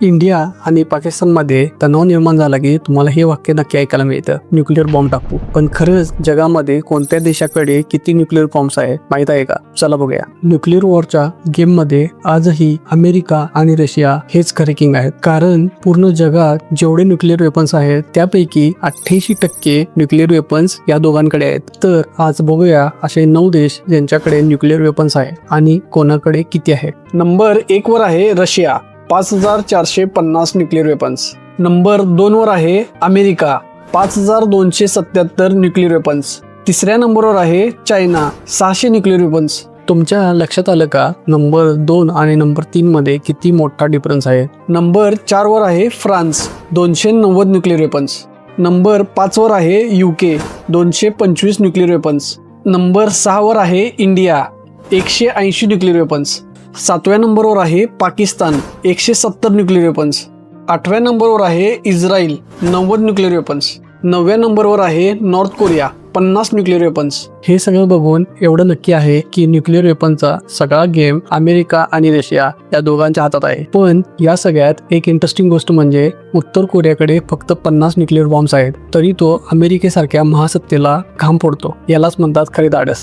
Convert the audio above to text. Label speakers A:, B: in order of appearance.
A: India आणि पाकिस्तानमध्ये तणाव निर्माण झाला की तुम्हाला हे वाक्य नक्की ऐकायला मिळतं, न्यूक्लिअर बॉम्ब टाकू. पण खरंच जगामध्ये कोणत्या देशाकडे किती न्यूक्लिअर बॉम्ब्स आहेत माहित आहे का? चला बघूया. न्यूक्लिअर वॉरच्या गेम मध्ये आजही अमेरिका आणि रशिया हेच खरे किंग आहेत. कारण पूर्ण जगात जेवढे न्यूक्लिअर वेपन्स आहेत त्यापैकी 88% न्यूक्लिअर वेपन्स या दोघांकडे आहेत. तर आज बघूया असे 9 देश ज्यांच्याकडे न्यूक्लिअर वेपन्स आहे आणि कोणाकडे किती आहे. नंबर 1 वर आहे रशिया, 5450 न्यूक्लिअर वेपन्स. नंबर 2 वर आहे अमेरिका, 5277 न्यूक्लिअर वेपन्स. तिसऱ्या नंबरवर आहे चायना, 600 न्यूक्लिअर वेपन्स. तुमच्या लक्षात आलं का नंबर 2 आणि नंबर 3 मध्ये किती मोठा डिफरन्स आहे? नंबर 4 वर आहे फ्रान्स, 290 न्यूक्लिअर वेपन्स. नंबर 5 वर आहे UK, 225 न्यूक्लिअर वेपन्स. नंबर 6 वर आहे इंडिया, 180 न्यूक्लिअर वेपन्स. 7व्या नंबरवर आहे पाकिस्तान, 170 न्यूक्लिअर वेपन्स. 8व्या नंबरवर आहे इस्रायल, 90 न्यूक्लिअर वेपन्स. 9व्या नंबरवर आहे नॉर्थ कोरिया, 50 न्यूक्लिअर वेपन्स. हे सगळं बघून एवढं नक्की आहे की न्यूक्लिअर वेपनचा सगळा गेम अमेरिका आणि रशिया या दोघांच्या हातात आहे. पण या सगळ्यात एक इंटरेस्टिंग गोष्ट म्हणजे उत्तर कोरियाकडे फक्त 50 न्यूक्लिअर बॉम्ब्स आहेत, तरी तो अमेरिकेसारख्या महासत्तेला घाम फोडतो. यालाच म्हणतात खरे धाडस.